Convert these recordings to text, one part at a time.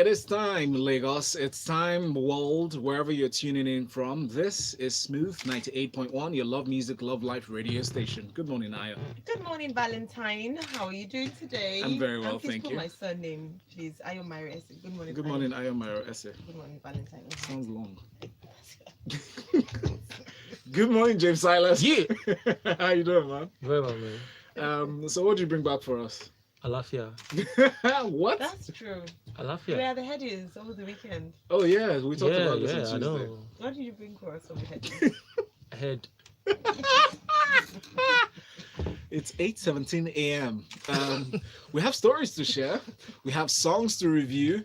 It is time, Lagos. It's time, world, wherever you're tuning in from. This is Smooth 98.1, your love music, love life radio station. Good morning, Aya. Good morning, Valentine. How are you doing I'm today? very well, And please thank put you. my surname, please. Ayo Myres. Good morning, Good Ayo. morning, Aya Myro Esse. Good morning, Valentine. Sounds long. Good morning, James Silas. Yeah. How you doing, man? Very well, man. So what did you bring back for us? Alafia. What? That's true. Alafia. Where are the headies over the weekend? Oh yeah, we talked Yeah, about this yeah, on I Tuesday. know. What did you bring for us over the headies? Head. It's 8:17 a.m. We have stories to share. We have songs to review.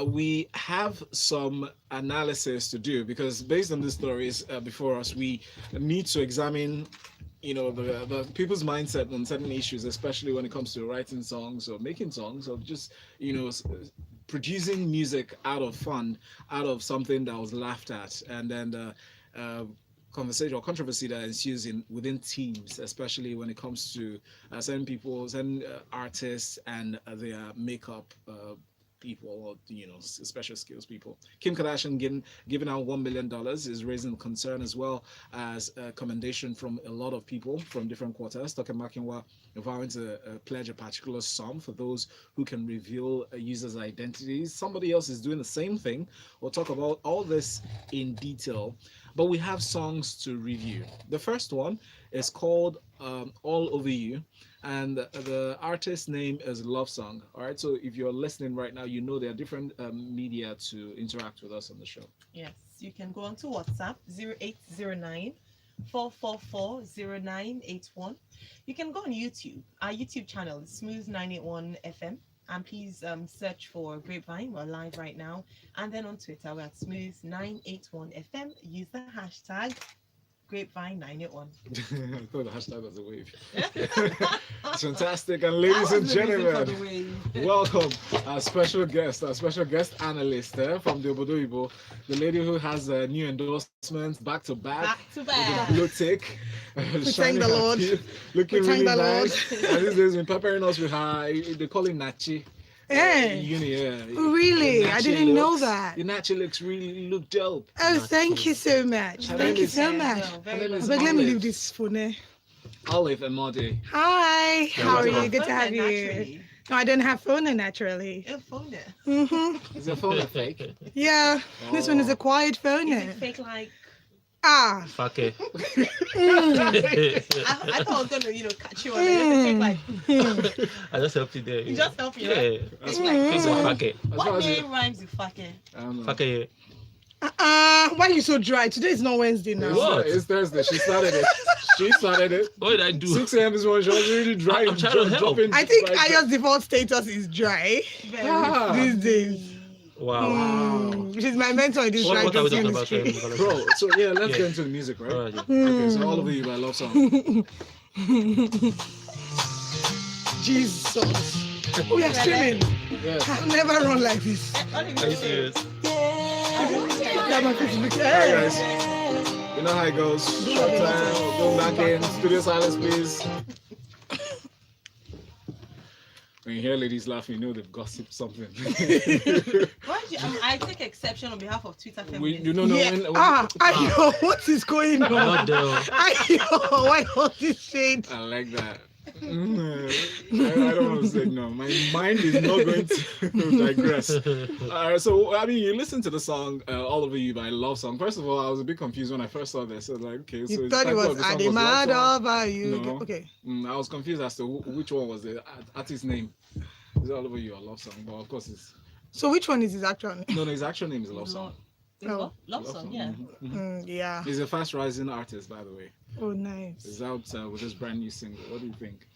We have some analysis to do because based on the stories before us, we need to examine, the people's mindset on certain issues, especially when it comes to writing songs or making songs or just, producing music out of fun, out of something that was laughed at, and then conversation or controversy that ensues within teams, especially when it comes to certain people, certain artists and their makeup people, or special skills people. Kim Kardashian giving out $1 million is raising concern, as well as a commendation from a lot of people from different quarters. Toke Makinwa vowing to pledge a particular sum for those who can reveal a user's identities. Somebody else is doing the same thing. We'll talk about all this in detail, but we have songs to review. The first one is called All Over You, and the artist's name is Love Song. All right, so if you're listening right now, you know there are different media to interact with us on the show. Yes, you can go on to WhatsApp 0809 4440981. You can go on YouTube. Our YouTube channel is Smooth 981 FM. And please search for Grapevine. We're live right now. And then on Twitter, we're at Smooth 981 FM. Use the hashtag Grapevine 981. I thought the hashtag was a wave. It's fantastic. And ladies and gentlemen, welcome our special guest analyst from the Obodo Ibo, the lady who has new endorsements back to back. Back to With a back. blue tick. thank the Lord. Looking We thank really the nice. And these days, been peppering us with her, they call him Nachi. Hey, Yeah. really? The I Nachi didn't know looks- that. The Nachi looks really look dope. Oh, thank you so much. Her Thank name you is- so much. Well, very Her name is But let me Olive. leave this phone. Olive Emodi. Hi, how are you? welcome. Good to have you. No, I don't have phone naturally. Your phone there. Mm-hmm. Is your phone a fake? Yeah, this one is a quiet phone. Is it fake like? Ah, Fuck it. I thought I was gonna, catch you on it. Is it fake like? I just helped you there. You just help me, Yeah. right? That's Fake fine. like. It's a fuck it. As far What as you- name rhymes with fucking? I don't know. Fuck it. why are you so dry? Today is not Wednesday now. What? It's Thursday. She started it. What did I do? 6 a.m. this morning. She was really dry. I'm trying to help. dropping I think like- Ayo's default status is dry Very Ah. these days. Wow. Mm, she's my mentor in this What are we writing talking about? ministry. Bro, so yeah, let's Yeah. get into the music, right? All right, yeah. Okay, so All Over You by Love Song. Jesus. We are streaming. Yes. I've never run like this. Are you serious? That my Facebook. Alright, Hey. guys. You know how it goes. Short time, go back in. Studio silence, please. When you hear ladies laughing, you know they've gossiped something. Why did you, I take exception on behalf of Twitter we, feminists. you know, Yeah. when, Ayo, what is going I'm on? not there. Ayo, why all this shade? I like that. I don't want to say no. My mind is not going to digress. So, I mean, you listen to the song All Over You by Love Song. First of all, I was a bit confused when I first saw this. I was like, okay, so You it's thought it title was of the song Ade was Love mad Song. over you. No. Okay. I was confused as to which one was the artist's name. Is it All Over You or Love Song? But of course, it's So which one is his actual name? no. His actual name is Love Song. Oh. Love song, yeah. Yeah. He's a fast rising artist, by the way. Oh, nice. He's out with his brand new single. What do you think?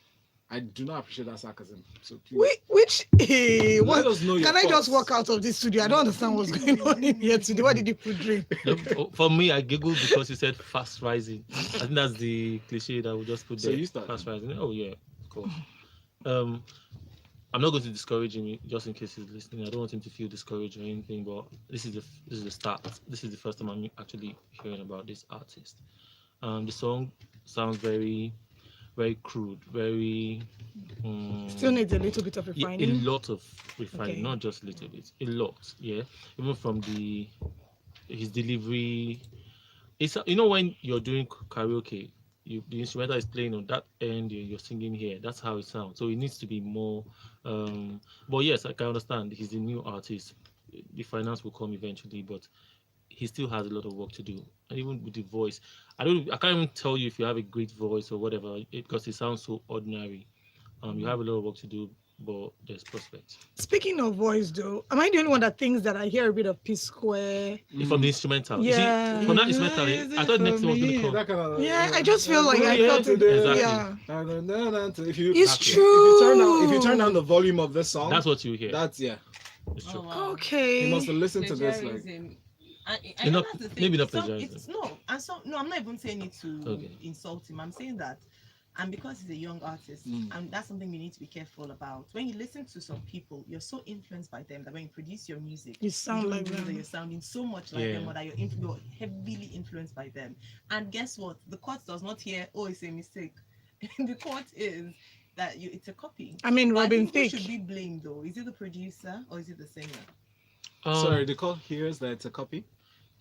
I do not appreciate that sarcasm. So please. Which Let what? us know your Can I just thoughts. walk out of this studio? I don't understand what's going on in here today. What did you put drink? No, for me, I giggled because you said fast rising. I think that's the cliche that we just put So there. you start. Fast rising. Oh yeah, of course. I'm not going to discourage him just in case he's listening. I don't want him to feel discouraged or anything. But this is the start. This is the first time I'm actually hearing about this artist. The song sounds very very crude, very. Still needs a little bit of A refining. lot of refining, Okay. not just a little bit, a lot. Yeah, even from his delivery. It's when you're doing karaoke, the instrumental is playing on that end, you're singing here. That's how it sounds. So it needs to be more. But yes, I can understand. He's a new artist. The finance will come eventually, but he still has a lot of work to do. And even with the voice, I can't even tell you if you have a great voice or whatever, because it sounds so ordinary. You have a lot of work to do, but there's prospects. Speaking of voice, though, am I the only one that thinks that I hear a bit of P Square? From the instrumental, Yeah. You see, from that instrumental, I thought next one was gonna come. That kind of, Yeah, I just feel like I Yeah, felt it. exactly. Yeah. If you It's Exactly. true. if you turn down the volume of this song, That's what you hear. that's It's true. Oh, wow. Okay. you must have listened to this like Plagiarism. I You're know not- that's the thing. maybe not Some- plagiarism. It's no, and some no. I'm not even saying it to Okay. insult him. I'm saying that, and because he's a young artist, Mm. and that's something we need to be careful about. When you listen to some people, you're so influenced by them that when you produce your music, You sound don't like know that them. you're sounding so much like Yeah. them, or that you're heavily influenced by them. And guess what? The court does not hear, oh, it's a mistake. The court is that it's a copy. I mean, But I Robin think who Thicke. should be blamed though? Is it the producer or is it the singer? sorry, the call hears that it's a copy.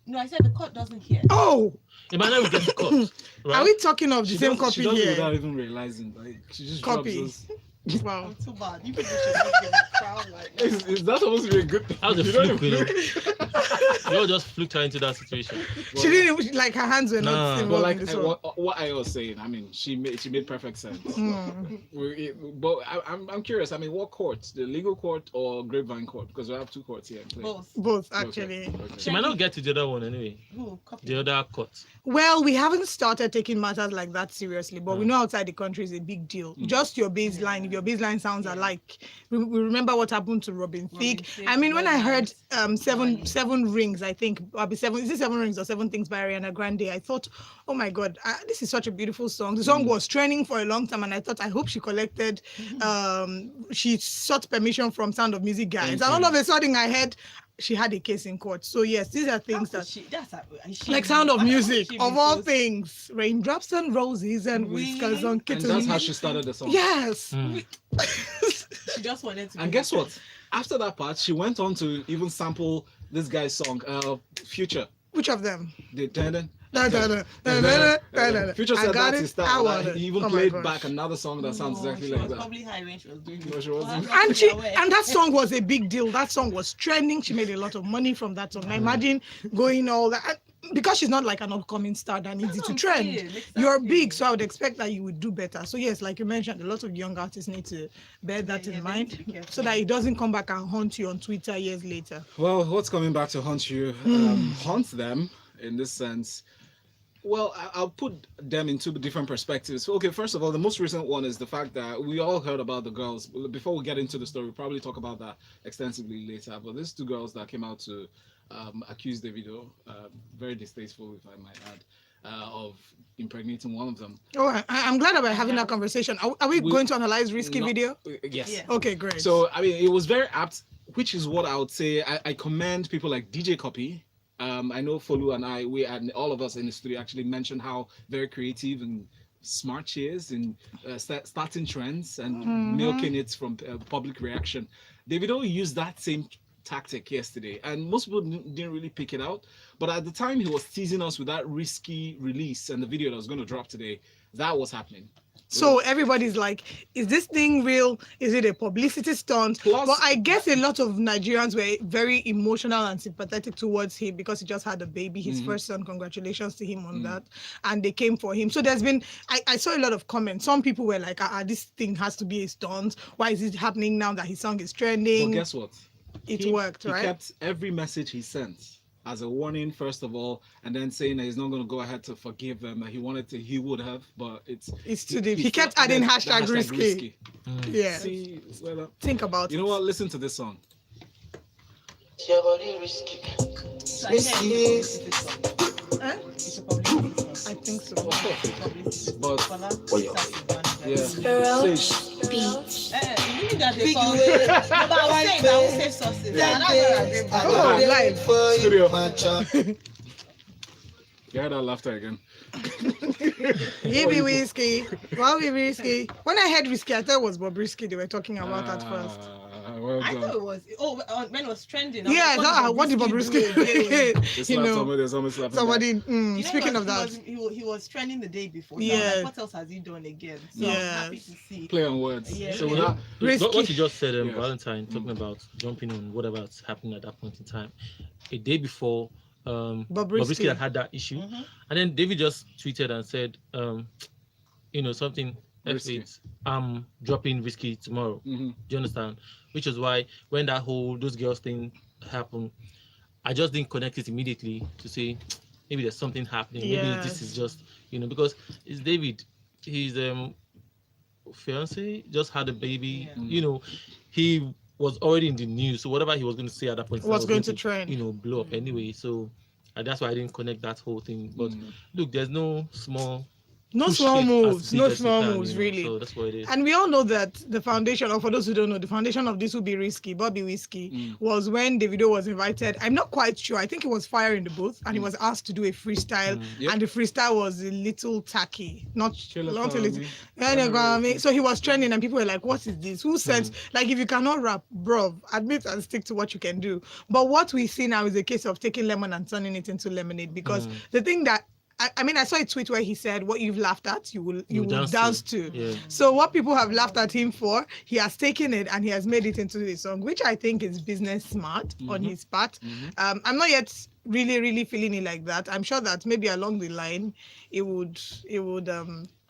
No, I said the court doesn't hear. Oh, It might not get cut. Right? are we talking of the same does, she copy does it here? without even realizing. Like she just Copy. drops those. Wow. I'm too bad. You people should not give a crowd like that. Is that supposed to be a good thing? How's the You don't fluke, you know? even- You all just fluked her into that situation. She didn't like her hands were Nah. not But involved like in this one. what I was saying, I mean, she made perfect sense. Mm. But I'm curious. I mean, what court? The legal court or grapevine court? Because we have two courts here in play. Both. Both Okay, actually. okay. She might not get to the other one anyway. Who? Copy. The other cut. Well, we haven't started taking matters like that seriously, but we Mm. know outside the country is a big deal. Mm. Just your baseline, if your baseline sounds Yeah. alike. We remember what happened to Robin Thicke. Thicke, I mean, when I heard Valentine. seven rings, I think, is it seven rings or seven things by Ariana Grande? I thought, oh my God, this is such a beautiful song. The song was trending for a long time, and I thought, I hope she collected, she sought permission from Sound of Music guys, and all of a sudden I heard she had a case in court. So yes, these are things that. Like Sound of Music, of all things, raindrops and roses and whiskers Really? on And kittens. that's how she started the song. Yes. Mm. She just wanted to. And guess what? After that part, she went on to even sample this guy's song, Future. Which of them? The Future I said got that's it. his I style. want Like, it. he even Oh my played gosh. back another song that sounds exactly she like was that. probably high when she was doing No, it. she wasn't. Well, And that song was a big deal. That song was trending. She made a lot of money from that song. Now imagine going all that. Because she's not like an upcoming star that needs it to trend. You're big, so I would expect that you would do better. So yes, like you mentioned, a lot of young artists need to bear that in mind so that it doesn't come back and haunt you on Twitter years later. Well, what's coming back to haunt you? Haunt them in this sense. Well, I'll put them in two different perspectives. Okay, first of all, the most recent one is the fact that we all heard about the girls. Before we get into the story, we'll probably talk about that extensively later. But these two girls that came out to accuse Davido, very distasteful, if I might add, of impregnating one of them. Oh, I'm glad that we're having that conversation. Are we We- going to analyze Risky No- video? Yes. Yeah. Okay, great. So, I mean, it was very apt, which is what I would say. I commend people like DJ Copy. I know Folu and and all of us in the studio actually mentioned how very creative and smart she is in starting trends and milking it from public reaction. Davido used that same tactic yesterday, and most people didn't really pick it out. But at the time, he was teasing us with that risky release and the video that was going to drop today. That was happening. So everybody's like, is this thing real? Is it a publicity stunt? Plus- But I guess a lot of Nigerians were very emotional and sympathetic towards him because he just had a baby, his first son. Congratulations to him on that. And they came for him. So there's been, I saw a lot of comments. Some people were like, this thing has to be a stunt. Why is it happening now that his song is trending? But guess what? It He worked, right? He kept every message he sent as a warning, first of all, and then saying that he's not going to go ahead to forgive them. That he would have, but It's too deep. He kept adding hashtag risky. Yeah. See, well, Think about you know what? Listen to this song. So I hear it's a song. Huh? It's a publicity song. I think so. Publicity. But Fala, yeah, Sage. Sage. You need that they call it. No, but I was saying that I will say sauces. Yeah. That's what Oh, I live. Studio. You heard that laughter again. He be whiskey. Well, be risky. When I heard risky, I thought it was Bobrisky they were talking about at first. Well I done. thought it was when it was trending. I Yeah, I was thought, what did Bobrisky do again? They you slapped know, somebody, there's almost slapping somebody. You know, Speaking of that, he was trending the day before. So I was Yeah. like, what else has he done again? So I'm Yes. happy to see. play on words. Yeah. So Yeah. without Risky. What you just said, Yes. Valentine, talking about jumping on whatever's happening at that point in time. A day before, Bobrisky had that issue, Mhm. and then David just tweeted and said, something. Risky. I'm dropping Risky tomorrow. Mhm. Do you understand? Which is why when that whole those girls thing happened, I just didn't connect it immediately to say maybe there's something happening. Maybe this is just because it's David. His fiance just had a baby. Yeah. He was already in the news, so whatever he was going to say at that point was going to trend. blow up anyway. So that's why I didn't connect that whole thing. But look, there's no small. No push small it as moves, big no as you small can, moves, really. So that's what it is. And we all know that the foundation, or for those who don't know, the foundation of this will be risky, Bobby Whiskey, was when Davido was invited. I'm not quite sure. I think it was Fire in the Booth, and he was asked to do a freestyle, Yep. and the freestyle was a little tacky, not a little. Me. So he was trending, and people were like, "What is this? Who sent?" Like, if you cannot rap, bro, admit and stick to what you can do. But what we see now is a case of taking lemon and turning it into lemonade, because the thing that I saw a tweet where he said, "What you've laughed at, you will dance to." Yeah. So what people have laughed at him for, he has taken it and he has made it into a song, which I think is business smart on his part. I'm not yet really feeling it like that. I'm sure that maybe along the line, it would.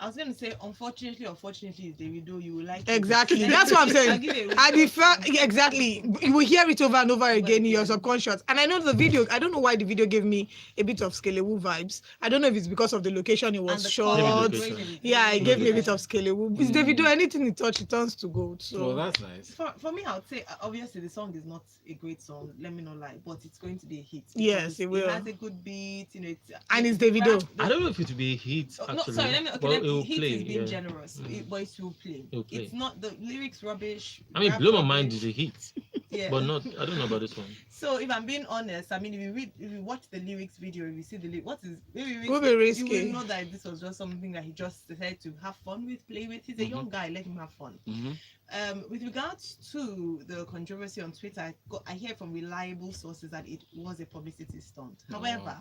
I was going to say, unfortunately, it's Davido. You will like it. Exactly. That's what I'm saying. I'll give it a I response. defer, exactly. You will hear it over and over again in your subconscious. And I know the video, I don't know why the video gave me a bit of Skelewu vibes. I don't know if it's because of the location it And was the shot. color Maybe was really Yeah, it gave me a bit yeah. of Skelewu. It's Davido, anything he touch, it turns to gold. So Well, that's nice. For me, I would say obviously the song is not a great song. Let me not lie, but it's going to be a hit. Yes, because it will. It has a good beat, And it's Davido. I don't know if it will be a hit. Oh, Actually, no, sorry. but it will Hit play. is being Yeah. generous, but it will play. It will play. It's not the lyrics rubbish. I mean, rap Blow My Mind rubbish. is a hit, Yeah. but not. I don't know about this one. So if I'm being honest, I mean, if you watch the lyrics video, if you see the Will be you risky. will know that this was just something that he just decided to have fun with, play with. He's a young guy, let him have fun. With regards to the controversy on Twitter, I hear from reliable sources that it was a publicity stunt. However,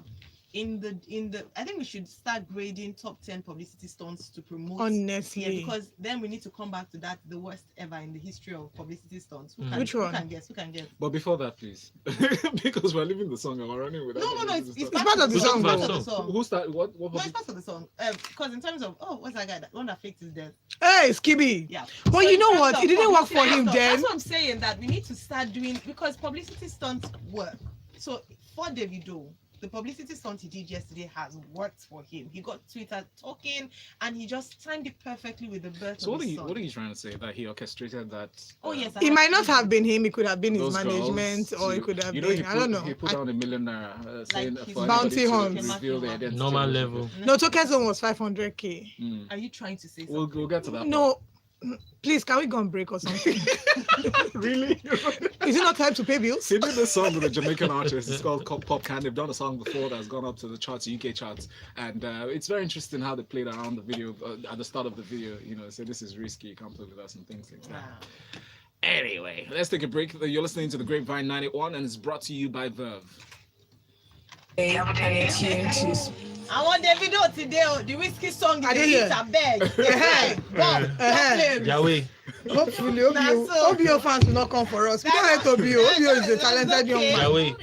in the I think we should start grading top 10 publicity stunts to promote. Honestly. Yeah, because then we need to come back to that, the worst ever in the history of publicity stunts. Which one? Who can guess? But before that, please, because we're leaving the song and we're running with No, it's part of the song, Part though. of the song. Who started what? No, it's part of the song. Because in terms of what's that guy? That one that faked his death. Hey, Skibby. Yeah. But So you in know terms what? of It didn't work for publicity him stunts, then. That's what I'm saying, that we need to start doing, because publicity stunts work. So for Davido, the publicity stunt he did yesterday has worked for him. He got Twitter talking, and he just timed it perfectly with the birth So of what are his you son. what are you trying to say, that he orchestrated that? Oh yes, It might not have been him. It could have been his those management, girls or it to- could have he been. I don't know. He put down $1 million saying his for bounty anybody to hunt. reveal their identity. Normal level. No, Token's one was 500k. Are you trying to say something? We'll get to that. No, please, can we go on break or something? Really? Is it not time to pay bills? He did this song with a Jamaican artist. It's called Pop Can. They've done a song before that's gone up to the charts, UK charts, and it's very interesting how they played around the video at the start of the video. Say this is risky, you can't play with us and things like that. Wow. Anyway, let's take a break. You're listening to the Grapevine 91, and it's brought to you by Verve. I want Davido today. The whiskey song I is a didn't hit, hear. I beg. Bob, stop Yahweh. Hopefully, Nah, so- Obio fans will not come for us. We don't hate Obio. Obio is a talented young man. Yahweh.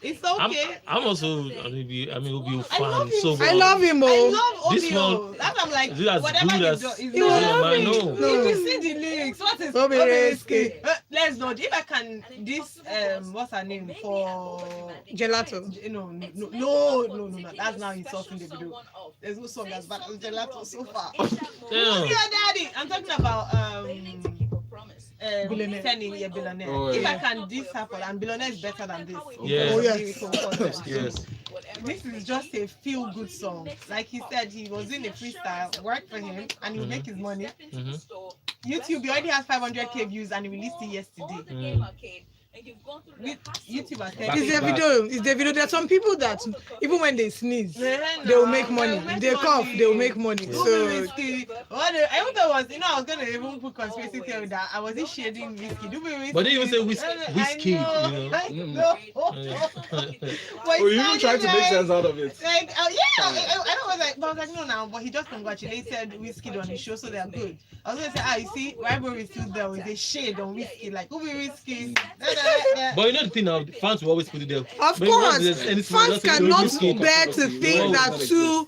It's okay. I'm also Obio I love fan. him. So I love him, I oh. love This Obio. one- That's I'm like, is it as whatever good he as- does, is You not. love I him. know. No. If you see the lyrics, what is Don't be risky. Let's not. If I can, this what's her name for? Gelato. No. That's now insulting the video. There's no song as bad as Gelato so far. Damn. Yeah, daddy. I'm talking about Billionaire. Billionaire. Oh, If yeah. I can diss her for, and Billionaire is better than this. Yeah. Oh, yes. Lyrical content. Yes. This is just a feel-good song. Like he said, he was in a freestyle, worked for him, and he will make his money. Mhm. YouTube, he already has 500k views, and he released it yesterday. YouTube has Back It's to the back. video. It's the video. There are some people that even when they sneeze, they will make money. If they cough, they will make money. So Whiskey. I thought it was, I was gonna even put conspiracy theory that I wasn't shading whiskey. But they even say whiskey, I know. Oh, you even tried to make sense out of it. Like, I was like, but I was like, no, now, but he just congratulated whiskey on the show, so they're good. I was gonna say, you see, rivalry is still there with a shade on whiskey, like, who be whiskey? But you know the thing now, fans will always put it there. of Maybe once course, there's anything, fans just say, cannot whiskey. bear to think that two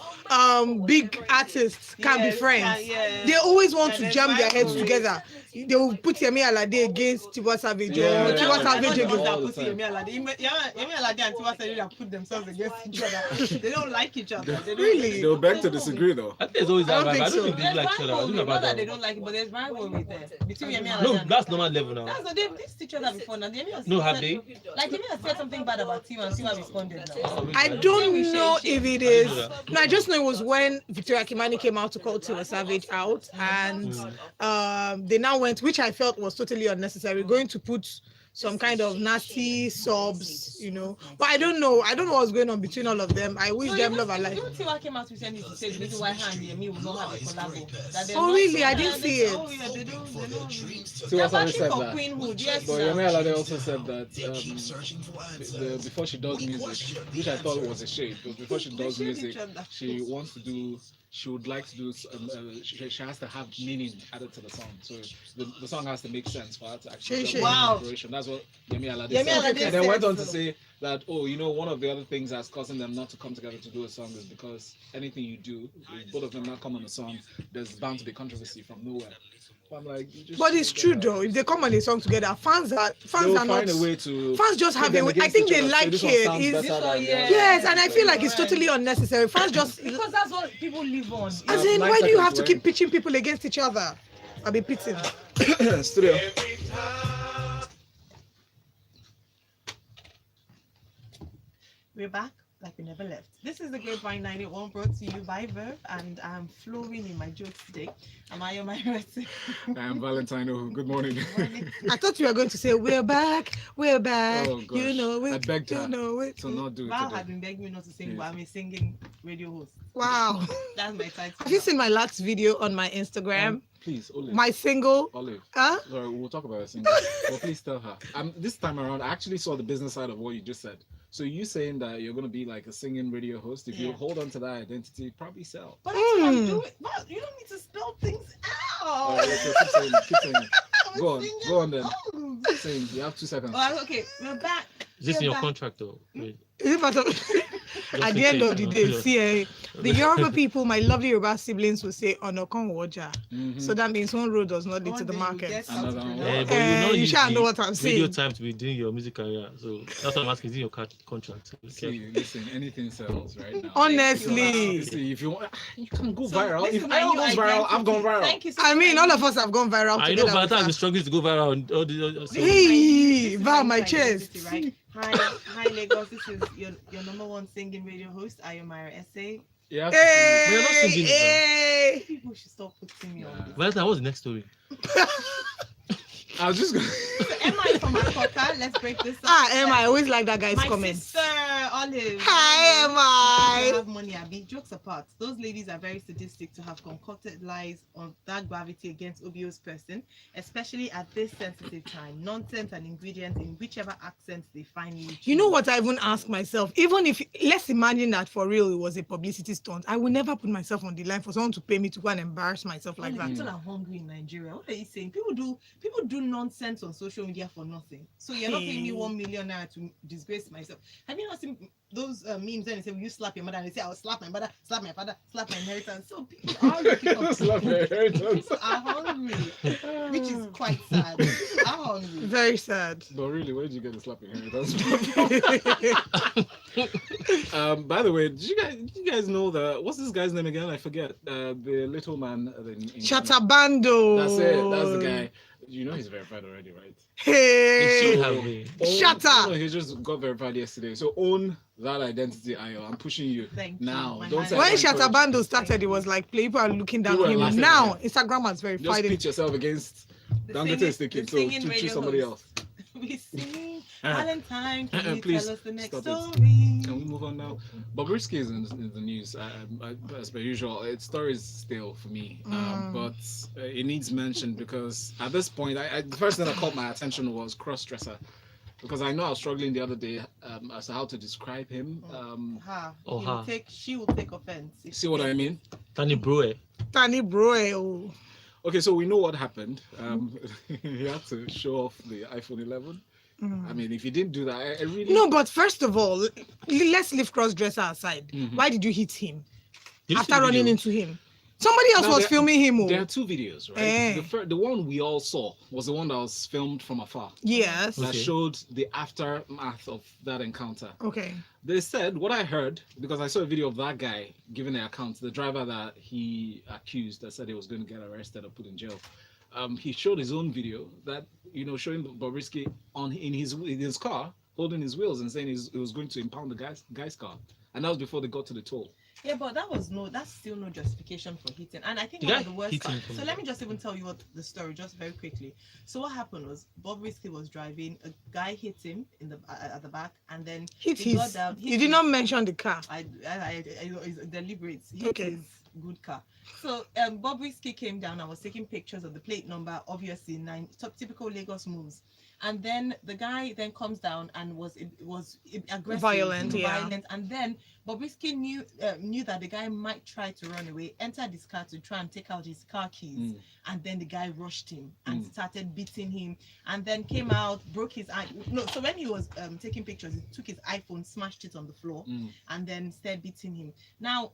big artists can be Yes, friends. yeah. They always want And to then jam their heads rivalry. together. They will put Yemi Alade against Tiwa Savage Yeah. or Tiwa Savage All against. the time. Yemi Alade and Tiwa Savage put themselves against each other. They don't like each other. They don't Really? They'll beg to disagree though. I think there's always I that don't vibe. think I don't so. think they like each other. I don't know Not about that they that. don't like it, but there's rivalry there between Yemi Alade No, and that's normal level now. That's what they've dissed each other before. Now, Yemi has No, said- have they? Like, Yemi has said something bad about Tiwa and Tiwa responded now. I don't know if it is. No, I just know it was when Victoria Kimani came out to call Tiwa Savage out, and they now went, which I felt was totally unnecessary, going to put some kind of nasty subs, But I don't know. I don't know what's going on between all of them. I wish them love and life. Even Tiwa came out recently to say the reason why her and Yemi will not have a collabo. That they're Oh, not- really? I didn't see it. Oh, yeah, they don't. Tiwa They're Savage fighting said for that. queenhood, yes. But now. Yemi Alade also said that before she does music, which I thought was a shade, but before she does shade music, each other. she would like to do, she has to have meaning added to the song. So the song has to make sense for her to actually Shade. Wow. inspiration. That's what Yemi Alade Yemi said. Alade And then went said on to so. say that, one of the other things that's causing them not to come together to do a song is because anything you do, if both of them not come on a song, there's bound to be controversy from nowhere. I'm like, you just But it's true though. If they come on a song together, fans they'll are not. find a way to Fans just put have them a way. I against think each they other, say like this one it. sounds It's- better than the other. Yes, and I feel like it's totally unnecessary. Fans just. Because that's what people live on. As in, 9 why do you seconds have to when- keep pitching people against each other? I'll be pitching. Studio. We're back like we never left. This is the Grapevine 91 brought to you by Verve, and I'm flowing in my jokes today. Am I on my rest? I'm Valentine. Oh, good morning. I thought you were going to say, we're back, we're back. Oh, gosh. You know it. I begged her You know it. to not do it Val today. has been begging me not to sing, Yeah. but I'm a singing radio host. Wow. That's my title. Have you now. seen my last video on my Instagram? Please, Olive. My single. Olive. Huh? Sorry, we'll talk about it soon. But please tell her. This time around, I actually saw the business side of what you just said. So you saying that you're going to be like a singing radio host, if you Yeah. hold on to that identity, probably sell. But that's what I'm Mm. doing. Val, you don't need to spell things All out. right, so keep saying it, keep saying it. I'm Go on, singing go on then. songs. Saying, you have 2 seconds. Okay, we're back. Is this in your We're back. contract though? Wait, Is it part of- At the end of the day, see, the Yoruba people, my lovely Yoruba siblings will say, Onokon Woja. Mhm. So that means one road does not lead One to the day you market. get how to Another one. pronounce Yeah, it. but you know you use shall the know what I'm radio saying. time to be doing your music career. So that's what I'm asking. Is in your contract? Okay. See, listen, anything sells right now. Honestly. See, if you can go So viral. this If is my I new goes viral, I've gone identity. viral. Thank you so I mean, much. all of us have gone viral I know together. Valentine with is her. struggling to go viral. On all the, so, Hey, This is Val, new my identity, chest. right? Hi Lagos. This is your number one singing radio host. I am Myra Essay. Yeah. But you're not Hey, singing it, hey. People should stop putting me on Yeah. this. Valentine, what's the next story? I was just gonna. So Emma is from Akota. Let's break this up. Ah, Emma, I always like that guy's My comments. sister Olive. Hi, I Emma. have money, Abby. Jokes apart, those ladies are very sadistic to have concocted lies on that gravity against Obio's person, especially at this sensitive time. Nonsense and ingredients in whichever accent they find you. You know what I even ask myself? Even if, let's imagine that for real it was a publicity stunt, I will never put myself on the line for someone to pay me to go and embarrass myself like that. People are hungry in Nigeria. What are you saying? People do nonsense on social media for nothing. So you're not paying me Hey. 1 million naira to disgrace myself. Have you not seen those memes? Then they say, "Will you slap your mother?" And they say, "I'll slap my mother, slap my father, slap my inheritance." So people are looking for Slap my inheritance. People are hungry, which is quite sad. People are hungry. Very sad. But really, where did you get the slapping inheritance from? By the way, did you guys know what's this guy's name again? I forget. The little man. In Shatabando. That's it. That's the guy. You know he's verified already, right? It should Hey. have been. Shut up. No, he just got verified yesterday. So own that identity, Ayo. I'm pushing you. Thank you. Now. My Don't mind- say When I don't encourage Shatabando started, it was like people are looking down People on are him. laughing Now at Instagram has Just verified him. pitch yourself against The Dangote singing- is thinking. the So singing to radio choose somebody host. else. We sing Valentine, can you Please tell us the next stop it. story? Can we move on now? Bobrisky is in the news. As per usual, its story is stale for me, but it needs mention because at this point, the first thing that caught my attention was cross-dresser, because I know I was struggling the other day as to how to describe him. Or her. She will take offense. See what I mean? Tani Brewer. Tani bro. Oh. Okay, so we know what happened. He had to show off the iPhone 11. I mean, if he didn't do that, I really No, but first of all, let's leave cross-dresser aside. Mhm. Why did you hit him Did you see after the running video? into him? Somebody else Now, was there- filming him. There are Oh. two videos, right? Eh. The one we all saw was the one that was filmed from afar. Yes. That Okay. showed the aftermath of that encounter. Okay. They said what I heard, because I saw a video of that guy giving the account, the driver that he accused that said he was going to get arrested or put in jail. He showed his own video that showing Bobrisky in his car holding his wheels and saying he was going to impound the guy's car, and that was before they got to the toll. Yeah, but that's still no justification for hitting. And I think The one guy of the worst. hit him from So the let me back. just even tell you what the story just very quickly. So what happened was Bobrisky was driving. A guy hit him in the at the back, and then Hit he got his. down. You did not mention the car. It's deliberate. Hit Okay. his good car. So Bobrisky came down. I was taking pictures of the plate number. Obviously, typical Lagos moves. And then the guy then comes down and was aggressive, Violent, yeah. violent. And then Bobrisky knew that the guy might try to run away, entered his car to try and take out his car keys, and then the guy rushed him and started beating him, and then came out, broke his eye. No, so when he was taking pictures, he took his iPhone, smashed it on the floor, and then started beating him. Now,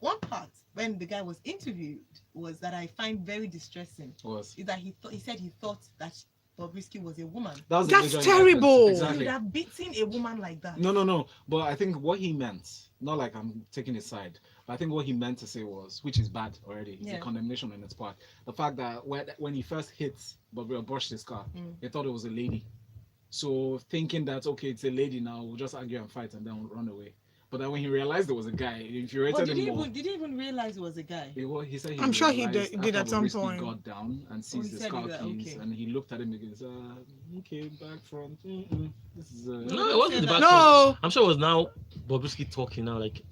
one part when the guy was interviewed was that I find very distressing is that he said he thought that Bobrisky was a woman. That was the That's major terrible. offense. You Exactly. would have beaten a woman like that. No. But I think what he meant, not like I'm taking his side, but I think what he meant to say was, which is bad already, it's a condemnation on its part. The fact that when he first hit Bobby or brushed his car, he thought it was a lady. So thinking that, okay, it's a lady now, we'll just argue and fight and then we'll run away. But then when he realized it was a guy, he infuriated But him more. did he even realize it was a guy? He said I'm sure he realized did at after some Bobrisky point. got down and seized he his said car that, keys, okay. and he looked at him again and said, okay, back front. This is No, it wasn't the back. No. I'm sure it was now Bobrisky talking now, like,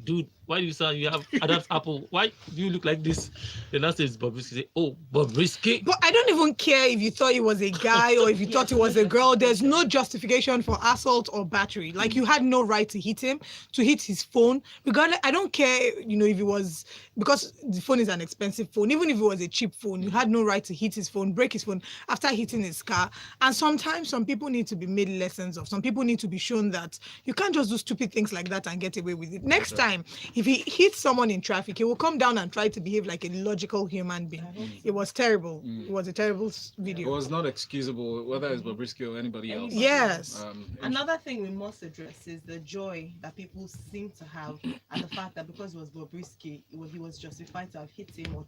dude, why do you say you have Adam's apple? Why do you look like this? The last is Bobrisky say, oh, Bobrisky. But I don't even care if you thought he was a guy or if you thought he was a girl. There's no justification for assault or battery. Like, you had no right to hit him, to hit his phone. Regardless, I don't care, if it was, because the phone is an expensive phone. Even if it was a cheap phone, you had no right to hit his phone, break his phone after hitting his car. And sometimes some people need to be made lessons of. Some people need to be shown that you can't just do stupid things like that and get away with it. Next time, if he hits someone in traffic, he will come down and try to behave like a logical human being. It was terrible. It was a terrible It video. was not excusable, whether it's Bobrisky or anybody else. Yes. Another thing we must address is the joy that people seem to have at the fact that because it was Bobrisky, he was justified to have hit him or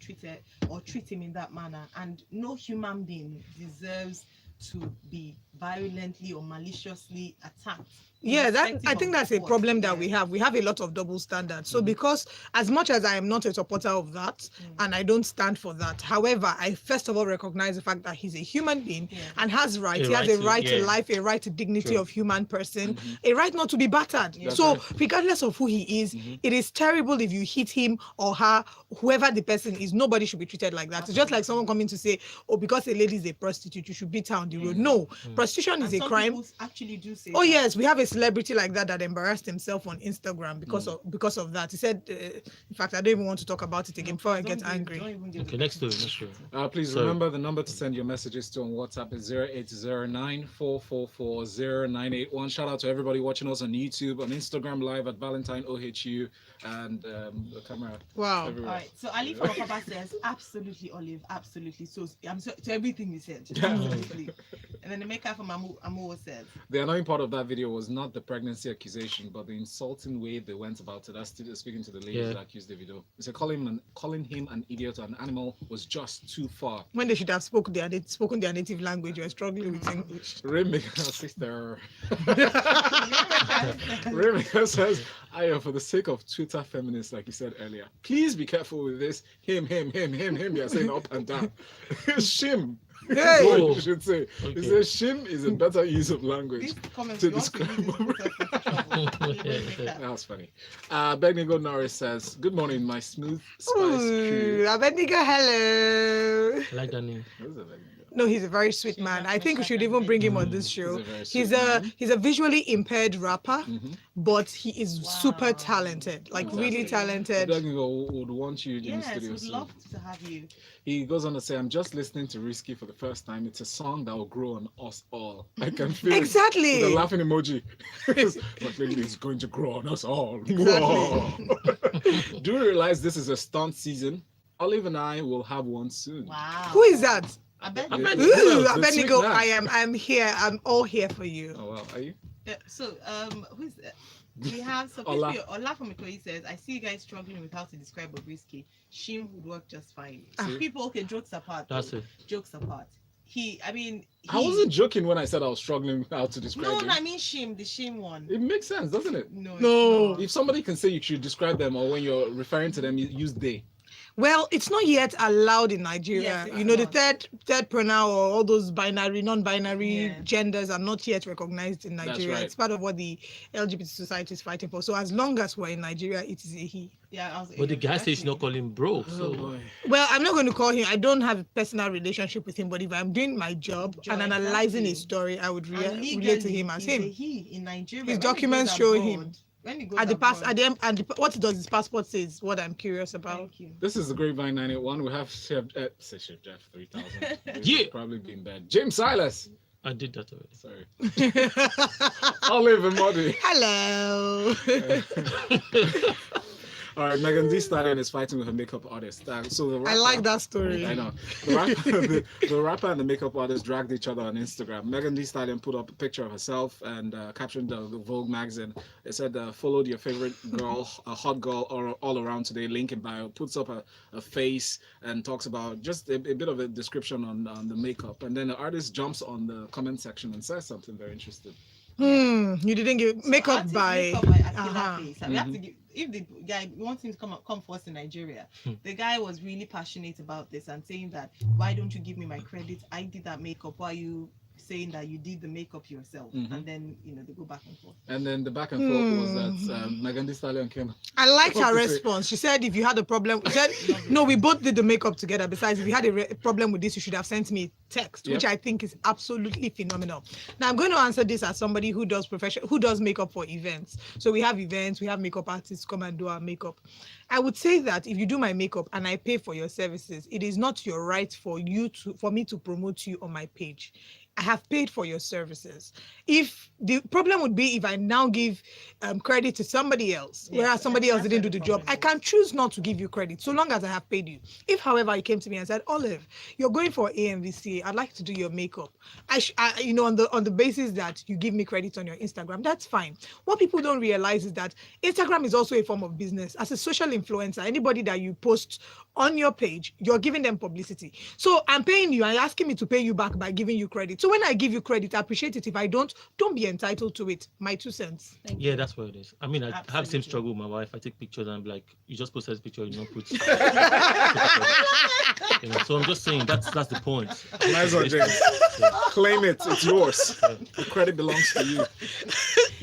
treat him in that manner. And no human being deserves to be violently or maliciously attacked. Yeah, I irrespective think of that's a what. problem that Yeah. we have. We have a lot of double standards. So because as much as I am not a supporter of that and I don't stand for that, however, I first of all recognize the fact that he's a human being and has rights. He has a right to life, a right to dignity True. of human person, a right not to be battered. Yeah. So That's regardless of who he is, it is terrible if you hit him or her, whoever the person is. Nobody should be treated like that. It's just like someone coming to say, oh, because a lady is a prostitute, you should beat her on the road. No, prostitution is And a some crime. people actually do say Oh that. yes, we have a celebrity like that embarrassed himself on Instagram because of that. He said, in fact, I don't even want to talk about it again before I get angry. Don't even give Okay, it next a- story. Next story. Please Sorry. remember the number to send your messages to on WhatsApp is 0809-444-0981. Shout out to everybody watching us on YouTube, on Instagram Live at Valentine OHU, and the camera. Wow. everywhere. All right. So Ali from Papa says, absolutely, Olive, absolutely. So I'm so to everything you said. Absolutely. And then the maker from Amu says, The annoying part of that video was not the pregnancy accusation, but the insulting way they went about it. That's still speaking to the ladies that accused Davido. They said calling him an idiot or an animal was just too far. When they should have spoken their native language, you're struggling with English. Rainmaker sister. Rainmaker says, Ayo, for the sake of Twitter feminists, like you said earlier, please be careful with this. Him. You're saying up and down. Shim. Hey. That's what Oh. you should say. Okay. It says shim is a better use of language These comments to you want to describe. use this put us into trouble. You won't make that. That was funny. Begnigo Norris says, "Good morning, my smooth spice crew." Ooh, Abednego, hello. I like that name. What is it, Begnigo? No, he's a very sweet man. I think we should even bring him on this show. He's a very sweet He's a visually impaired rapper, Mhm. but he is super Wow. talented, like really Fantastic. talented. Begnigo would want you in the Yes, studio we'd soon. love to have you. He goes on to say, "I'm just listening to Risky for the first time. It's a song that will grow on us all. I can feel it." Exactly. With a laughing emoji. But maybe it's going to grow on us all. Exactly. Do you realize this is a stunt season? Olive and I will have one soon. Wow. Who is that? I bet. I you- bet- Who Ooh, else? The Abednego, sweet man. I'm here. I'm all here for you. Oh well, are you? So, who's that? We have so Ola. Ola from Ikoyi says, I see you guys struggling with how to describe Bobrisky. Shim would work just fine. See? People, okay, jokes apart. That's though. it. Jokes apart. I wasn't joking when I said I was struggling how to describe No, him. no, I mean Shim, the Shim one. It makes sense, doesn't it? No. No. It's If somebody can say you should describe them, or when you're referring to them, you use they. Well, it's not yet allowed in Nigeria. Yes, it's you know, the not. third pronoun or all those non-binary Yeah. genders are not yet recognized in That's Nigeria. right. It's part of what the LGBT society is fighting for. So as long as we're in Nigeria, it is a he. Yeah, I was, But the guy says she's not exactly. calling bro. Oh So boy. Well, I'm not going to call him. I don't have a personal relationship with him, but if I'm doing my job Job, and analyzing his exactly. story, I would And relate to legally, him as he's a him. He in Nigeria. His When he documents goes show abroad- him. When he goes At the pass, abroad- at the end, and what does his passport say is what I'm curious about. Thank you. This is the Grapevine 981. We have Chef Jeff 3000. Yeah. Probably been bad. James Silas. I did that already. Sorry. Olive and Emodi. Hello. All right, Megan Thee Stallion is fighting with a makeup artist. So the rapper, I like that story. I know. The rapper and the makeup artist dragged each other on Instagram. Megan Thee Stallion put up a picture of herself and captioned the Vogue magazine. It said, followed your favorite girl, a hot girl all around today, link in bio. Puts up a face and talks about just a bit of a description on the makeup. And then the artist jumps on the comment section and says something very interesting. You didn't give So makeup artist by. makeup by Akila Uh-huh. Face. And we have to give, if the guy wants him to come first in Nigeria, the guy was really passionate about this and saying that, why don't you give me my credit? I did that makeup. Why are you saying that you did the makeup yourself? And then they go back and forth. And then the back and forth was that Megan Thee Stallion came. I liked What her to say? response. She said, if you had a problem, she said, no, we both did the makeup together. Besides, if you had a problem with this, you should have sent me a text, which Yep. I think is absolutely phenomenal. Now, I'm going to answer this as somebody who does makeup for events. So we have events, we have makeup artists come and do our makeup. I would say that if you do my makeup and I pay for your services, it is not your right for me to promote you on my page. I have paid for your services. If the problem would be if I now give credit to somebody else, Yes, whereas somebody else that's didn't where do the the job, problem I can choose not to give you credit so long as I have paid you. If, however, you came to me and said, Olive, you're going for AMVCA, I'd like to do your makeup. On the basis that you give me credit on your Instagram, that's fine. What people don't realize is that Instagram is also a form of business. As a social influencer, anybody that you post on your page, you're giving them publicity. So I'm paying you and you're asking me to pay you back by giving you credit. So when I give you credit, I appreciate it. If I don't be entitled to it. My 2 cents. Thank Yeah, you. that's what it is. I mean, I have the Absolutely. same struggle with my wife. I take pictures and I'm like, you just post this picture, you don't put. So I'm just saying that's the point. Nice one, James. Claim it. It's yours. The credit belongs to you.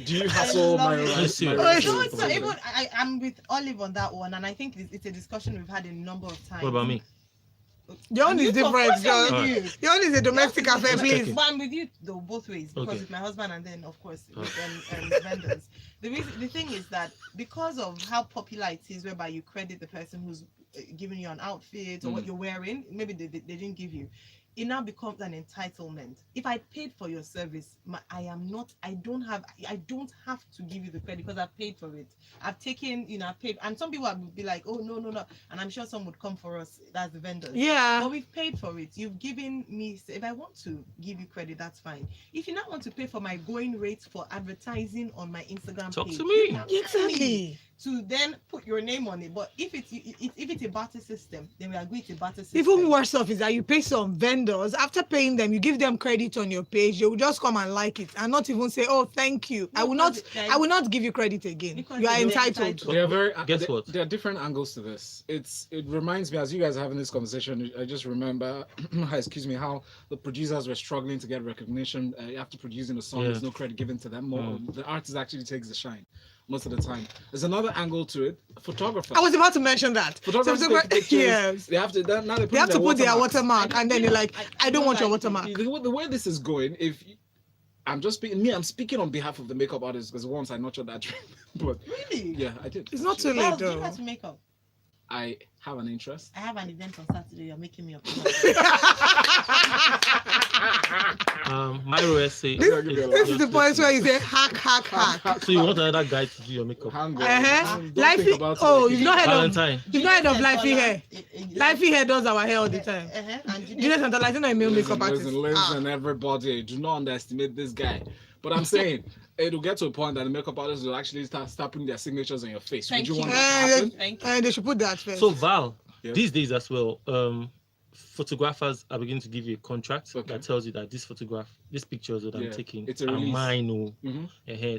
Do you hassle love my it. rights? serious? my No, rights No, to it's not information? even. I'm with Olive on that one, and I think it's a discussion we've had a number of times. What about me? Your own And is you talk- different. what's wrong with Alright. you? Your own is a domestic Yours is affair, a- please. checking. But I'm with you though, both ways, because Okay. with my husband and then of course with vendors. The thing is that because of how popular it is, whereby you credit the person who's giving you an outfit or what you're wearing, maybe they didn't give you. It now becomes an entitlement. If I paid for your service, I don't have to give you the credit because I've paid for it. I've taken, I've paid, and some people would be like, oh no, and I'm sure some would come for us. That's the vendors. Yeah. But we've paid for it. You've given me. If I want to give you credit, that's fine. If you not want to pay for my going rates for advertising on my Instagram Talk page, to me. you can pay me Exactly. to then put your name on it. But if it's a barter system, then we agree it's a barter system. Even worse off is that you pay some vendor vendors, after paying them, you give them credit on your page, they will just come and like it and not even say, "Oh, thank you." No, I will not. because I will not give you credit again. Because You are they're entitled. entitled. There are very Guess there, what? there are different angles to this. It reminds me, as you guys are having this conversation, I just remember, excuse me, how the producers were struggling to get recognition after producing a song. Yeah. There's no credit given to them. The artist actually takes the shine most of the time. There's another angle to it. Photographers. I was about to mention that. Photographers take pictures. Yes. They have to. Now They have to put their watermark, and then you're like, I don't want your like watermark. The way this is going, if I'm just speaking, I'm speaking on behalf of the makeup artist because once I nurtured that dream, but Really? yeah, I did. It's not too Well, late do you though. have to make up? I have an interest. I have an event on Saturday. You're making me up. Myro essay. This is the point where you say hack, hack, hack. So you want another guy to do your makeup? Hang on. Uh-huh. Don't Lifey, think about it oh, like you've you- not heard Valentine. of you've not heard of Lifey hair. Lifey hair does our hair all the time. And Julius Santana is not a male makeup artist. Listen, everybody, do not underestimate this guy. But I'm saying it'll get to a point that the makeup artists will actually start putting their signatures on your face. Thank Would you you. want that to happen? Thank you. They should put that first. So Val, Yes. these days as well, photographers are beginning to give you a contract Okay. that tells you that these pictures that Yeah, I'm taking it's a are release. mine.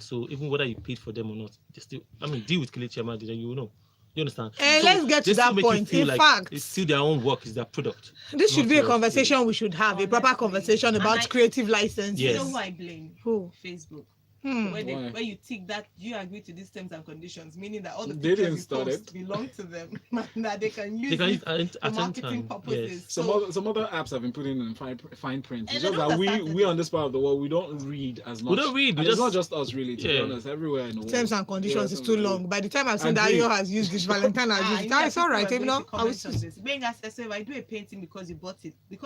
So even whether you paid for them or not, they still, deal with Kelechi Amadi, then you will know. You understand? So Let's get they to still that make you point. feel In like fact, it's still their own work, it's their product. this should not be a yours. conversation we should have, a proper Honestly. conversation And about I- creative license. Yes. You know who I blame? Who? Facebook. Hmm. Why? Where you tick that you agree to these terms and conditions, meaning that all the They pictures didn't you start post it. belong to them, that they can use They can it use at for any marketing time. purposes. Yes. Some other apps have been putting in fine print. And It's they just don't that understand we it. on this part of the world we don't read as much. We don't read, we And it's not just- just us really. To be Yeah. honest, everywhere in the world. Terms and conditions Yeah, is too long. By the time I've seen that Agree. Ayo has used this, Valentine has used it. It's all right. Even though I was Being asked, so if I do a painting because you bought it, you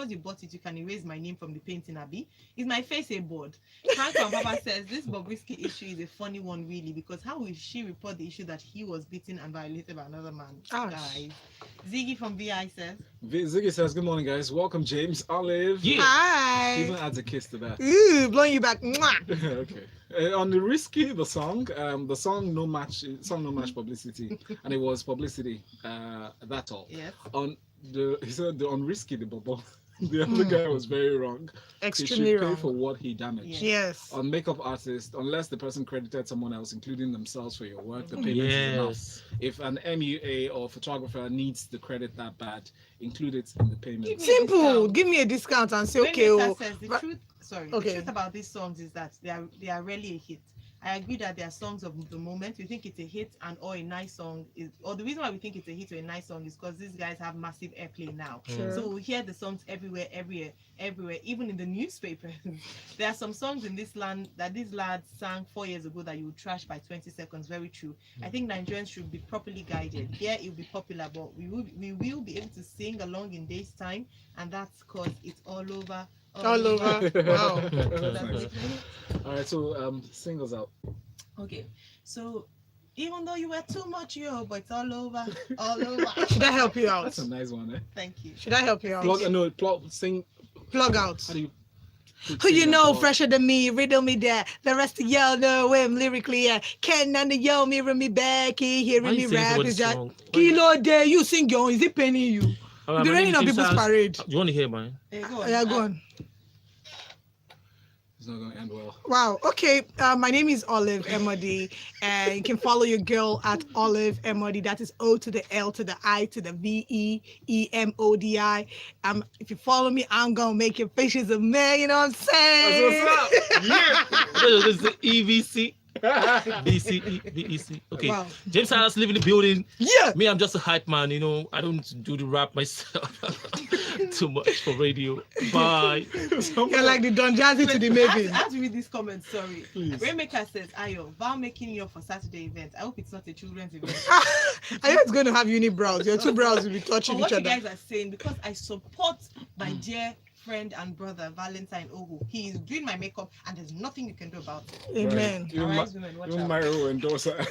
can erase my name from the painting, Abby. Is my face a board? Frank and Papa says this Bobrisky issue is a funny one, really, because how will she report the issue that he was beaten and violated by another man? Ouch. Guys, Ziggy from VI says, Ziggy says, "Good morning, guys. Welcome, James Olive." Yeah. He even Hi. adds a kiss to that. Ooh, blowing you back. Mwah. Okay. On the risky, the song no match publicity, and it was publicity. That's all. yes. He said on risky the bubble. The other guy was very wrong. Extremely He should pay wrong. for what he damaged. Yes. On makeup artist, unless the person credited someone else, including themselves, for your work, the payment is enough. Yes. If an MUA or photographer needs the credit that bad, include it in the payment. Simple. Give me a discount and say, okay, Rainmaker oh, says the but- truth. Sorry. Okay. The truth about these songs is that they are rarely a hit. I agree that they are songs of the moment. We think it's a hit or a nice song or the reason why we think it's a hit or a nice song is because these guys have massive airplay now. Sure. So we hear the songs everywhere, even in the newspaper. There are some songs in this land that these lads sang 4 years ago that you would trash by 20 seconds. Very true. I think Nigerians should be properly guided. Yeah, it will be popular, but we will be able to sing along in days' time, and that's because it's all over. all over. Wow. That's nice. All right, so singles out. Okay, so even though you were too much, but it's all over, all over. Should I help you out? That's a nice one, eh? Thank you. Should I help you out? Sing. Plug out. How do you? Who you sing know that fresher than me, riddle me there. The rest of y'all know him lyrically, yeah. Can none of y'all mirror me back, he Why hearing you me singing rap. somebody's Is that song? Kilo day? You sing your own, is it paining you? All right, The my raining name on is people's James parade. Charles. You want to hear mine? Go on. Yeah, go on. It's not gonna end well. Wow. Okay. My name is Olive Emodi, and you can follow your girl at Olive Emodi. That is O to the L to the I to the VEEMODI. If you follow me, I'm gonna make your faces a man. You know what I'm saying? That's what's up. Yeah. This is the EVC. VEC. Okay. Wow. James Harris live in the building. Yeah. Me, I'm just a hype man, I don't do the rap myself too much for radio. Bye. You're like the Don Jazzy to the I Maven. have to read this comment, sorry. Please. Rainmaker says, Ayo, Val making you up for Saturday event. I hope it's not a children's event. I know it's going to have unibrows. Your two brows will be For touching what each you other. guys are saying, because I support my dear friend and brother, Valentine Ogu. He is doing my makeup and there's nothing you can do about it. Amen. Right. Even Arise, women, watch out. Myro endorse her.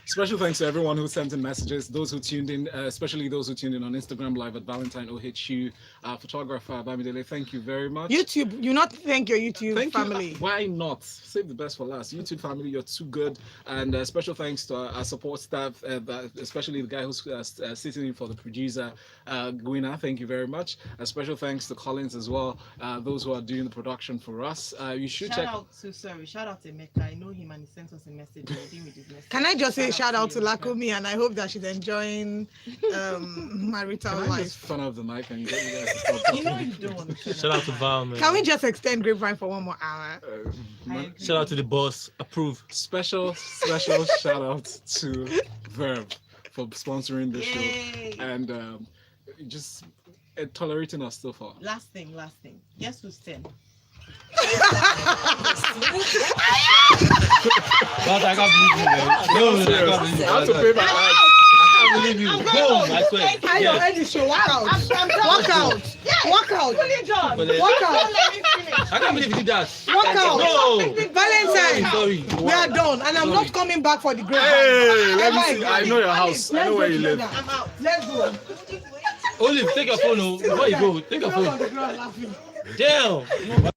Special thanks to everyone who sent in messages, those who tuned in, especially those who tuned in on Instagram Live at Valentine OHU, photographer Bamidele. Thank you very much. YouTube, you not thank your YouTube family. Why not? Save the best for last. YouTube family, you're too good. And special thanks to our support staff, especially the guy who's sitting in for the producer, Gwina. Thank you very much. A special thanks to Collins as well, those who are doing the production for us. You should check. Shout out to Mecca. I know him and he sent us a message. Can I just say shout out to Lakomi, and I hope that she's enjoying marital Can I life. just front of the mic and get you guys to stop talking? You know you don't want to. Shout out to Val, man. Can we just extend Grapevine for 1 more hour? Shout out to the boss. Approve. Special shout out to Verb for sponsoring the show and just tolerating us so far. Last thing. Guess who's 10? God, I can't believe you, man. No, I can't believe you. I have to pay my eyes. I can't believe you. Boom, I swear. I already show. Walk out. Walk out. Walk out. Walk out. I can't believe you did that. Walk out. No. Valentine. Sorry. We are done, and I'm not coming back for the Grapevine. Hey, let me see. I know your house. I know where you live. I'm out. Let's go. Olive, take your phone. Before you go, take your phone. Damn.